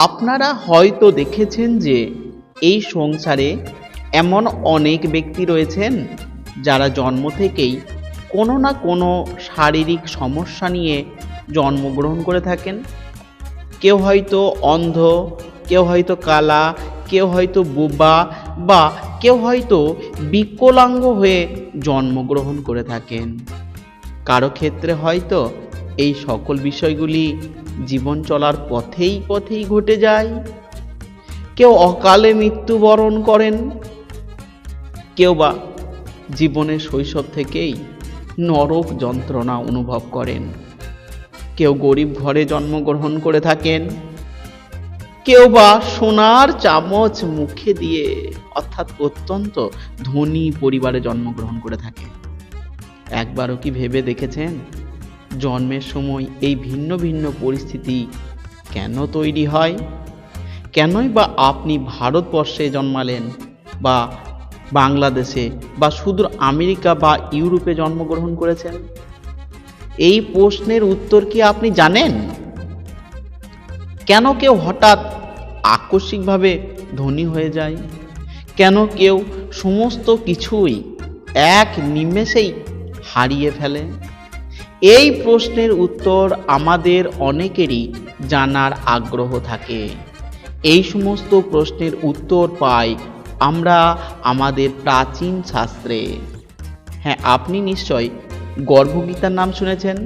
আপনারা হয়তো দেখেছেন যে এই সংসারে এমন অনেক ব্যক্তি রয়েছেন যারা জন্ম থেকেই কোনো না কোনো শারীরিক সমস্যা নিয়ে জন্মগ্রহণ করে থাকেন। কেউ হয়তো অন্ধ, কেউ হয়তো কালা, কেউ হয়তো বোবা, বা কেউ হয়তো বিকলাঙ্গ হয়ে জন্মগ্রহণ করে থাকেন। কারো ক্ষেত্রে হয়তো এই সকল বিষয়গুলি জীবন চলার পথেই পথেই ঘটে যায়। কেউ অকালে মৃত্যুবরণ করেন, কেউ বা জীবনের শৈশব থেকেই নরক যন্ত্রণা অনুভব করেন। কেউ গরিব ঘরে জন্মগ্রহণ করে থাকেন, কেউ বা সোনার চামচ মুখে দিয়ে অর্থাৎ অত্যন্ত ধনী পরিবারে জন্মগ্রহণ করে থাকেন। একবারও কি ভেবে দেখেছেন জন্মের সময় এই ভিন্ন ভিন্ন পরিস্থিতি কেন তৈরি হয়? কেনই বা আপনি ভারতবর্ষে জন্মালেন, বা বাংলাদেশে, বা সুদূর আমেরিকা বা ইউরোপে জন্মগ্রহণ করেছেন? এই প্রশ্নের উত্তর কি আপনি জানেন? কেন কেউ হঠাৎ আকস্মিকভাবে ধনী হয়ে যায়? কেন কেউ সমস্ত কিছুই এক নিমেষেই হারিয়ে ফেলে? এই প্রশ্নের উত্তর আমাদের অনেকেরই জানার আগ্রহ থাকে। এই সমস্ত প্রশ্নের উত্তর পাই আমরা আমাদের প্রাচীন শাস্ত্রে। হ্যাঁ, আপনি নিশ্চয় গর্ভগীতার নাম শুনেছেন।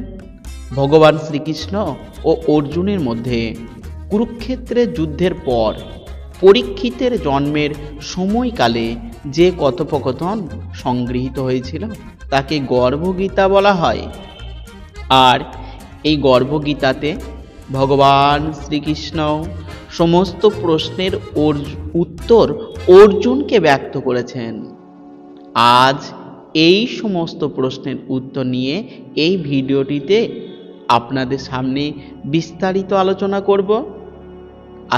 ভগবান শ্রীকৃষ্ণ ও অর্জুনের মধ্যে কুরুক্ষেত্রের যুদ্ধের পর পরীক্ষিতের জন্মের সময়কালে যে কথোপকথন সংগৃহীত হয়েছিল তাকে গর্ভগীতা বলা হয়। আর এই গর্ভগীতাতে ভগবান শ্রীকৃষ্ণ সমস্ত প্রশ্নের উত্তর অর্জুনকে ব্যক্ত করেছেন। আজ এই সমস্ত প্রশ্নের উত্তর নিয়ে এই ভিডিওটিতে আপনাদের সামনে বিস্তারিত আলোচনা করব।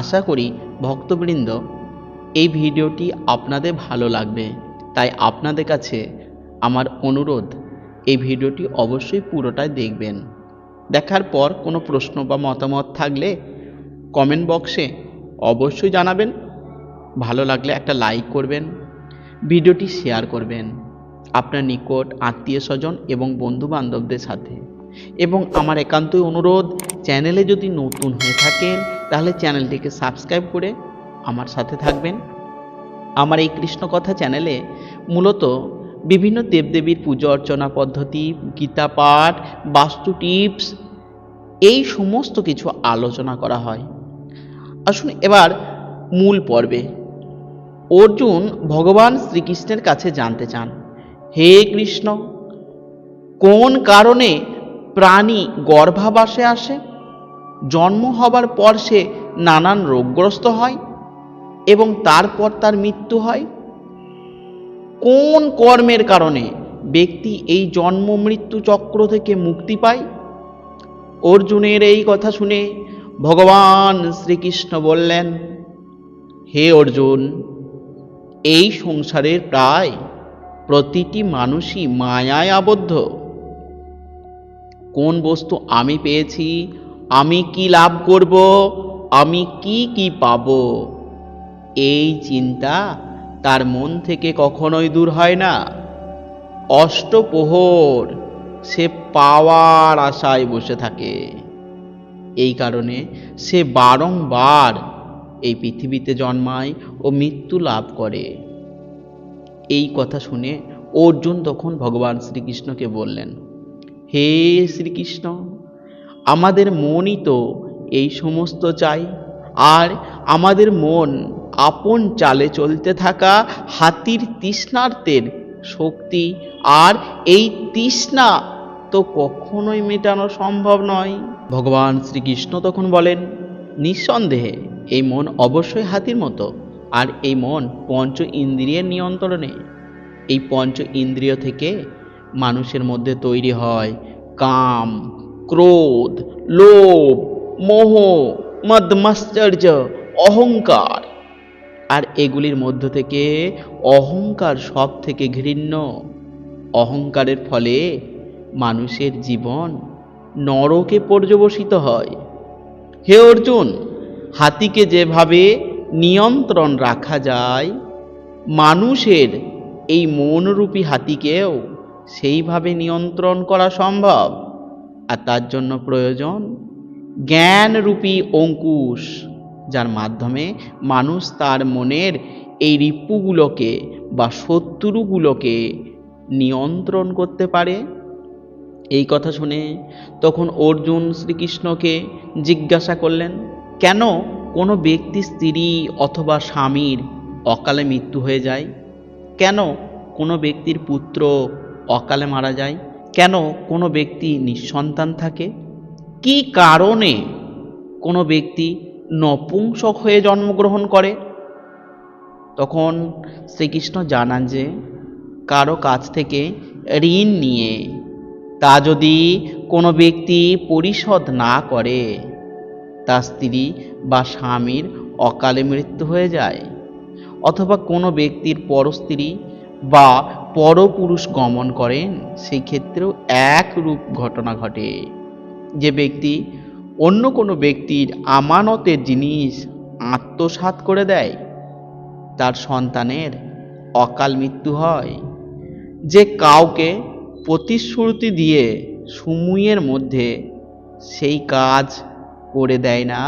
আশা করি ভক্তবৃন্দ এই ভিডিওটি আপনাদের ভালো লাগবে। তাই আপনাদের কাছে আমার অনুরোধ, এই ভিডিওটি অবশ্যই পুরোটাই দেখবেন। দেখার পর কোনো প্রশ্ন বা মতামত থাকলে কমেন্ট বক্সে অবশ্যই জানাবেন। ভালো লাগলে একটা লাইক করবেন, ভিডিওটি শেয়ার করবেন আপনার নিকট আত্মীয় স্বজন এবং বন্ধু বান্ধবদের সাথে। এবং আমার একান্তই অনুরোধ, চ্যানেলে যদি নতুন হয়ে থাকেন তাহলে চ্যানেলটিকে সাবস্ক্রাইব করে আমার সাথে থাকবেন। আমার এই কৃষ্ণকথা চ্যানেলে মূলত বিভিন্ন দেবদেবীর পুজো অর্চনা পদ্ধতি, গীতা পাঠ, বাস্তু টিপস, এই সমস্ত কিছু আলোচনা করা হয়। আসুন এবার মূল পর্বে। অর্জুন ভগবান শ্রীকৃষ্ণের কাছে জানতে চান, হে কৃষ্ণ, কোন কারণে প্রাণী গর্ভাবাসে আসে? জন্ম হবার পর সে নানান রোগগ্রস্ত হয় এবং তারপর তার মৃত্যু হয়। কোন কর্মের কারণে ব্যক্তি এই জন্ম মৃত্যু চক্র থেকে মুক্তি পায়? অর্জুনের এই কথা শুনে ভগবান শ্রীকৃষ্ণ বললেন, হে অর্জুন, এই সংসারের প্রায় প্রতিটি মানুষই মায়ায় আবদ্ধ। কোন বস্তু আমি পেয়েছি, আমি কি লাভ করব, আমি কি কি পাব, এই চিন্তা তার মন থেকে কখনোই দূর হয় না। অষ্টপ্রহর সে পাওয়ার আশায় বসে থাকে। এই কারণে সে বারংবার এই পৃথিবীতে জন্মায় ও মৃত্যু লাভ করে। এই কথা শুনে অর্জুন তখন ভগবান শ্রীকৃষ্ণকে বললেন, হে শ্রীকৃষ্ণ, আমাদের মনই তো এই সমস্ত চাই। আর আমাদের মন আপন চালে চলতে থাকা হাতির তৃষ্ণার্তের শক্তি, আর এই তৃষ্ণা তো কখনোই মেটানো সম্ভব নয়। ভগবান শ্রীকৃষ্ণ তখন বলেন, নিঃসন্দেহে এই মন অবশ্যই হাতির মতো, আর এই মন পঞ্চ ইন্দ্রিয়ের নিয়ন্ত্রণে। এই পঞ্চ ইন্দ্রিয় থেকে মানুষের মধ্যে তৈরি হয় কাম, ক্রোধ, লোভ, মোহ, মদমাশ্চর্য, অহংকার। আর এগুলির মধ্য থেকে অহংকার সব থেকে ঘৃণ্য। অহংকারের ফলে মানুষের জীবন নরকে পর্যবসিত হয়। হে অর্জুন, হাতিকে যেভাবে নিয়ন্ত্রণ রাখা যায়, মানুষের এই মনরূপী হাতিকেও সেইভাবে নিয়ন্ত্রণ করা সম্ভব। আর তার জন্য প্রয়োজন জ্ঞানরূপী অঙ্কুশ, যার মাধ্যমে মানুষ তার মনের এই রিপুগুলোকে বা শত্রুগুলোকে নিয়ন্ত্রণ করতে পারে। এই কথা শুনে তখন অর্জুন শ্রীকৃষ্ণকে জিজ্ঞাসা করলেন, কেন কোনো ব্যক্তি স্ত্রী অথবা স্বামীর অকালে মৃত্যু হয়ে যায়? কেন কোনো ব্যক্তির পুত্র অকালে মারা যায়? কেন কোনো ব্যক্তি নিঃসন্তান থাকে? কি কারণে কোনো ব্যক্তি নপুংসক হয়ে জন্মগ্রহণ করে? তখন শ্রীকৃষ্ণ জানান যে কারো কাছ থেকে ঋণ নিয়ে তা যদি কোনো ব্যক্তি পরিশোধ না করে, তার স্ত্রী বা স্বামীর অকালে মৃত্যু হয়ে যায়। অথবা কোনো ব্যক্তির পরস্ত্রী বা পরপুরুষ গমন করেন, সেই ক্ষেত্রেও একরূপ ঘটনা ঘটে। যে ব্যক্তি অন্য কোনো ব্যক্তির আমানতের জিনিস আত্মসাৎ করে দেয়, তার সন্তানের অকাল মৃত্যু হয়। যে কাউকে প্রতিশ্রুতি দিয়ে সময়ের মধ্যে সেই কাজ করে দেয় না,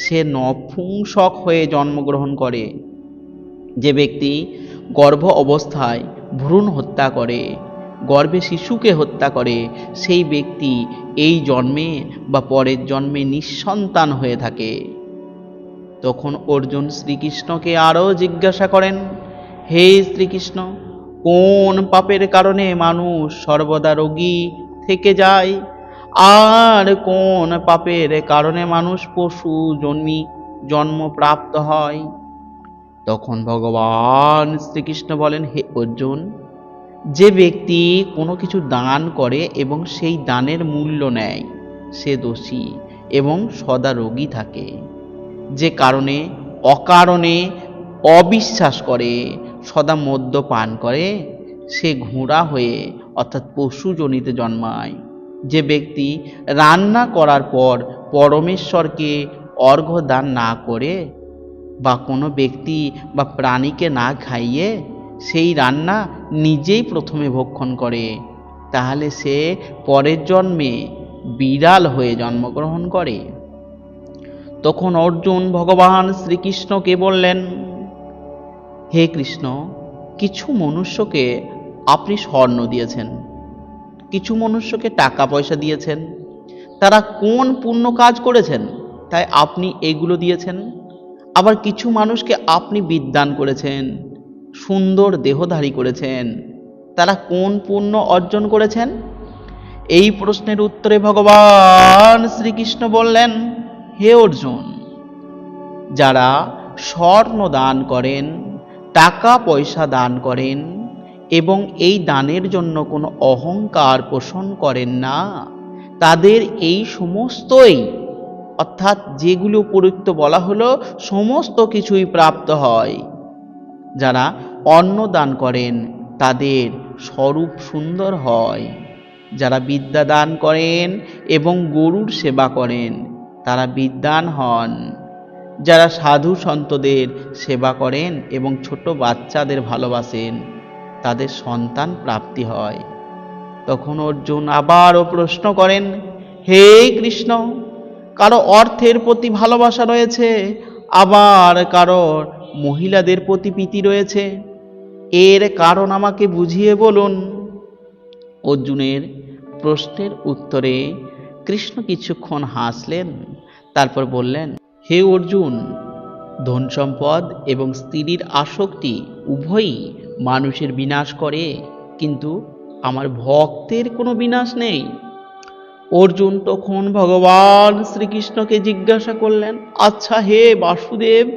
সে নপুংসক হয়ে জন্মগ্রহণ করে। যে ব্যক্তি গর্ভ অবস্থায় ভ্রূণ হত্যা করে, গর্ভে শিশুকে হত্যা করে, সেই ব্যক্তি এই জন্মে বা পরের জন্মে নিঃসন্তান হয়ে থাকে। তখন অর্জুন শ্রীকৃষ্ণকে আরও জিজ্ঞাসা করেন, হে শ্রীকৃষ্ণ, কোন পাপের কারণে মানুষ সর্বদা রোগী থেকে যায়? আর কোন পাপের কারণে মানুষ পশু জন্ম প্রাপ্ত হয়? তখন ভগবান শ্রীকৃষ্ণ বলেন, হে অর্জুন, যে ব্যক্তি কোনো কিছু দান করে এবং সেই দানের মূল্য নেয়, সে দোষী এবং সদা রোগী থাকে। যে কারণে অকারণে অবিশ্বাস করে, সদা মদ্যপান করে, সে ঘোড়া হয়ে অর্থাৎ পশুজনিতে জন্মায়। যে ব্যক্তি রান্না করার পর পরমেশ্বরকে অর্ঘ্য দান না করে বা কোনো ব্যক্তি বা প্রাণীকে না খাইয়ে সেই রান্না নিজেই প্রথমে ভক্ষণ করে, তাহলে সে পরের জন্মে বিড়াল হয়ে জন্মগ্রহণ করে। তখন অর্জুন ভগবান শ্রীকৃষ্ণকে বললেন, হে কৃষ্ণ, কিছু মনুষ্যকে আপনি স্বর্ণ দিয়েছেন, কিছু মনুষ্যকে টাকা পয়সা দিয়েছেন। তারা কোন পুণ্য কাজ করেছেন তাই আপনি এগুলো দিয়েছেন? আবার কিছু মানুষকে আপনি বিদ্যান করেছেন, সুন্দর দেহধারী করেছেন। তারা কোন পুণ্য অর্জন করেছেন? এই প্রশ্নের উত্তরে ভগবান শ্রীকৃষ্ণ বললেন, হে অর্জুন, যারা স্বর্ণ দান করেন, টাকা পয়সা দান করেন এবং এই দানের জন্য কোনো অহংকার পোষণ করেন না, তাদের এই সমস্তই, অর্থাৎ যেগুলো উপযুক্ত বলা হলো, সমস্ত কিছুই প্রাপ্ত হয়। যারা অন্ন দান করেন তাদের স্বরূপ সুন্দর হয়। যারা বিদ্যা দান করেন এবং গরুর সেবা করেন তারা বিদ্বান হন। যারা সাধু সন্তদের সেবা করেন এবং ছোট বাচ্চাদের ভালোবাসেন তাদের সন্তান প্রাপ্তি হয়। তখন অর্জুন আবারও প্রশ্ন করেন, হে কৃষ্ণ, কারো অর্থের প্রতি ভালোবাসা রয়েছে, আবার কারো মহিলাদের প্রতি প্রীতি রয়েছে, এর কারণ আমাকে বুঝিয়ে বলুন। অর্জুনের প্রশ্নের উত্তরে কৃষ্ণ কিছুক্ষণ হাসলেন, তারপর বললেন, হে অর্জুন, ধন সম্পদ এবং স্ত্রীর আসক্তি উভয়ই মানুষের বিনাশ করে, কিন্তু আমার ভক্তের কোনো বিনাশ নেই। অর্জুন তখন ভগবান শ্রীকৃষ্ণকে জিজ্ঞাসা করলেন, আচ্ছা হে বাসুদেব,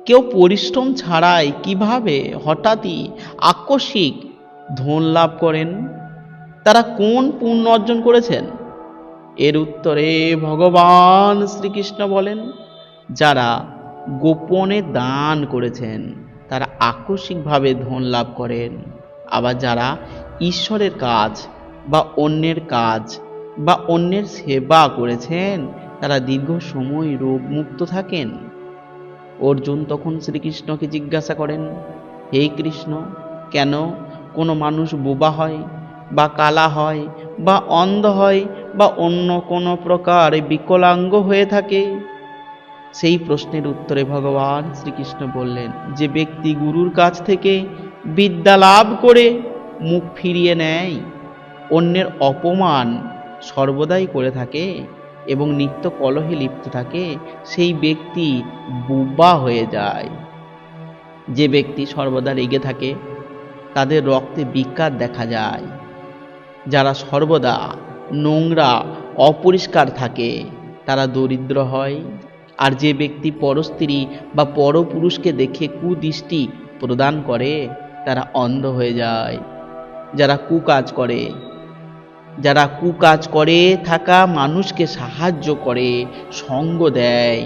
কেউ পরিশ্রম ছাড়াই কিভাবে হঠাৎই আকস্মিক ধন লাভ করেন? তারা কোন পুণ্য অর্জন করেছেন? এর উত্তরে ভগবান শ্রীকৃষ্ণ বলেন, যারা গোপনে দান করেছেন তারা আকস্মিকভাবে ধন লাভ করেন। আবার যারা ঈশ্বরের কাজ বা অন্যের কাজ বা অন্যের সেবা করেছেন তারা দীর্ঘ সময় রোগমুক্ত থাকেন। অর্জুন তখন শ্রীকৃষ্ণকে জিজ্ঞাসা করেন, হে কৃষ্ণ, কেন কোনো মানুষ বোবা হয় বা কালা হয় বা অন্ধ হয় বা অন্য কোনো প্রকার বিকলাঙ্গ হয়ে থাকে? সেই প্রশ্নের উত্তরে ভগবান শ্রীকৃষ্ণ বললেন, যে ব্যক্তি গুরুর কাছ থেকে বিদ্যা লাভ করে মুখ ফিরিয়ে নেয়, অন্যের অপমান সর্বদাই করে থাকে এবং নিত্য কলহে লিপ্ত থাকে, সেই ব্যক্তি বোবা হয়ে যায়। যে ব্যক্তি সর্বদা রেগে থাকে তাদের রক্তে বিকার দেখা যায়। যারা সর্বদা নোংরা অপরিষ্কার থাকে তারা দরিদ্র হয়। আর যে ব্যক্তি পরস্ত্রী বা পরপুরুষকে দেখে কুদৃষ্টি প্রদান করে তারা অন্ধ হয়ে যায়। যারা কুকাজ করে থাকা মানুষকে সাহায্য করে, সঙ্গ দেয়,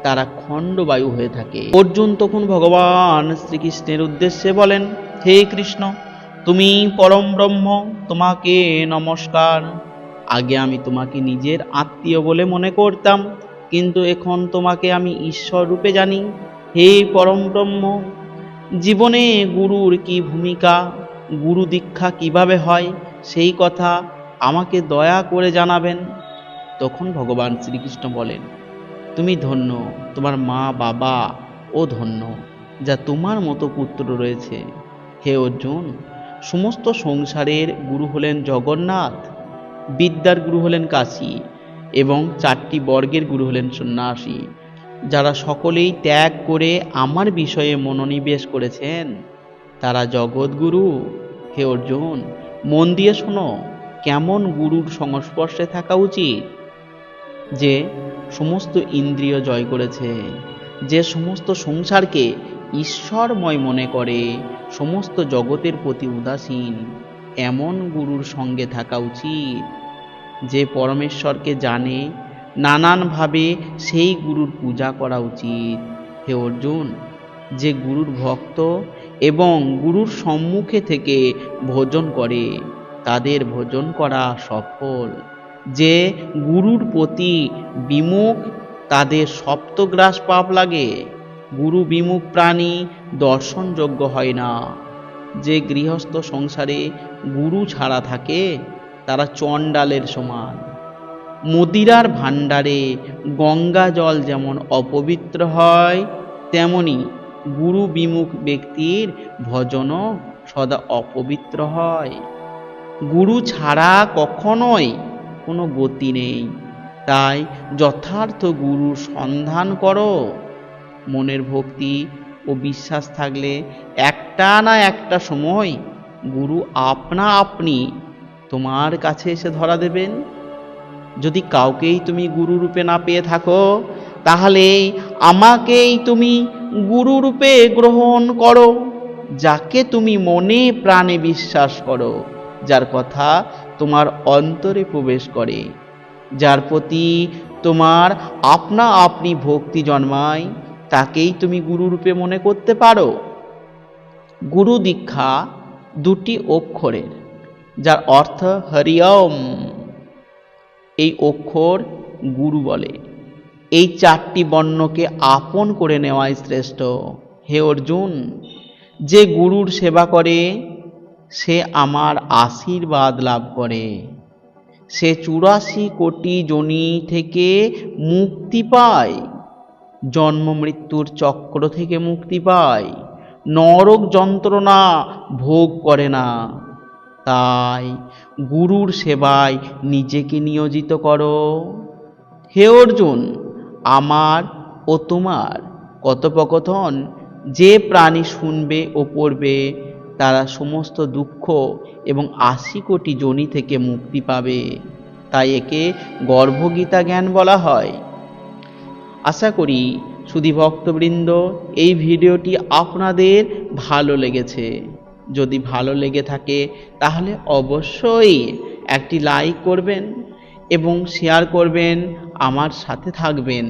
তারা খণ্ডবায়ু হয়ে থাকে। অর্জুন তখন ভগবান শ্রীকৃষ্ণের উদ্দেশ্যে বলেন, হে কৃষ্ণ, তুমি পরম ব্রহ্ম, তোমাকে নমস্কার। আগে আমি তোমাকে নিজের আত্মীয় বলে মনে করতাম, কিন্তু এখন তোমাকে আমি ঈশ্বর রূপে জানি। হে পরম ব্রহ্ম, জীবনে গুরুর কি ভূমিকা, গুরু দীক্ষা কিভাবে হয়, সেই কথা আমাকে দয়া করে জানাবেন। তখন ভগবান শ্রীকৃষ্ণ বলেন, তুমি ধন্য, তোমার মা বাবা ও ধন্য, যা তোমার মতো পুত্র রয়েছে। হে অর্জুন, সমস্ত সংসারের গুরু হলেন জগন্নাথ, বিদ্যার গুরু হলেন কাশী এবং 4টি বর্গের গুরু হলেন সন্ন্যাসী, যারা সকলেই ত্যাগ করে আমার বিষয়ে মনোনিবেশ করেছেন তারা জগৎগুরু। হে অর্জুন, মন দিয়ে শোনো, কেমন গুরুর সংস্পর্শে থাকা উচিত? যে সমস্ত ইন্দ্রিয় জয় করেছে, যে সমস্ত সংসারকে ঈশ্বরময় মনে করে, সমস্ত জগতের প্রতি উদাসীন, এমন গুরুর সঙ্গে থাকা উচিত। যে পরমেশ্বরকে জানে, নানানভাবে সেই গুরুর পূজা করা উচিত। হে অর্জুন, যে গুরুর ভক্ত এবং গুরুর সম্মুখে থেকে ভোজন করে তাদের ভোজন করা সফল। যে গুরুর প্রতি বিমুখ তাদের সপ্তগ্রাস পাপ লাগে। গুরু বিমুখ প্রাণী দর্শনযোগ্য হয় না। যে গৃহস্থ সংসারে গুরু ছাড়া থাকে তারা চণ্ডালের সমান। মদিরার ভাণ্ডারে গঙ্গা জল যেমন অপবিত্র হয়, তেমনি গুরু বিমুখ ব্যক্তির ভজনও সদা অপবিত্র হয়। গুরু ছাড়া কখনোই কোনো গতি নেই। তাই যথার্থ গুরুর সন্ধান করো। মনের ভক্তি ও বিশ্বাস থাকলে একটা না একটা সময় গুরু আপনা আপনি তোমার কাছে এসে ধরা দেবেন। যদি কাউকেই তুমি গুরু রূপে না পেয়ে থাকো, তাহলে আমাকেই তুমি গুরু রূপে গ্রহণ করো, যাকে তুমি মনে প্রাণে বিশ্বাস করো, যার কথা তোমার অন্তরে প্রবেশ করে, যার প্রতি তোমার আপনা আপনি ভক্তি জন্মায়, তাকেই তুমি গুরু রূপে মনে করতে পারো। গুরু দীক্ষা 2টি অক্ষরের, যার অর্থ হরিওম। এই অক্ষর গুরু বলে। এই 4টি বর্ণকে আপন করে নেওয়াই শ্রেষ্ঠ। হে অর্জুন, যে গুরুর সেবা করে সে আমার আশীর্বাদ লাভ করে। সে 84 কোটি যোনি থেকে মুক্তি পায়, জন্ম মৃত্যুর চক্র থেকে মুক্তি পায়, নরক যন্ত্রণা ভোগ করে না। তাই গুরুর সেবায় নিজেকে নিয়োজিত করো। হে অর্জুন, আমার ও তোমার কথোপকথন যে প্রাণী শুনবে ও পড়বে তারা সমস্ত দুঃখ এবং 80 কোটি যোনি থেকে মুক্তি পাবে। তাই একে গর্ভগীতা জ্ঞান বলা হয়। আশা করি সুধী ভক্তবৃন্দ, এই ভিডিওটি আপনাদের ভালো লেগেছে। যদি ভালো লেগে থাকে তাহলে অবশ্যই একটি লাইক করবেন এবং শেয়ার করবেন, আমার সাথে থাকবেন।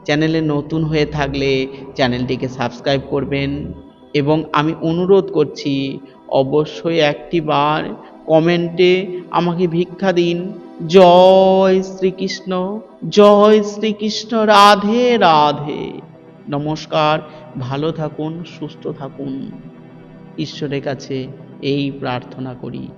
চ্যানেলে নতুন হয়ে থাকলে চ্যানেলটিকে সাবস্ক্রাইব করবেন এবং আমি অনুরোধ করছি অবশ্যই একটি বার কমেন্টে আমাকে ভিক্ষা দিন, জয় শ্রীকৃষ্ণ, জয় শ্রীকৃষ্ণ, রাধে রাধে। নমস্কার, ভালো থাকুন, সুস্থ থাকুন, ঈশ্বরের কাছে এই প্রার্থনা করি।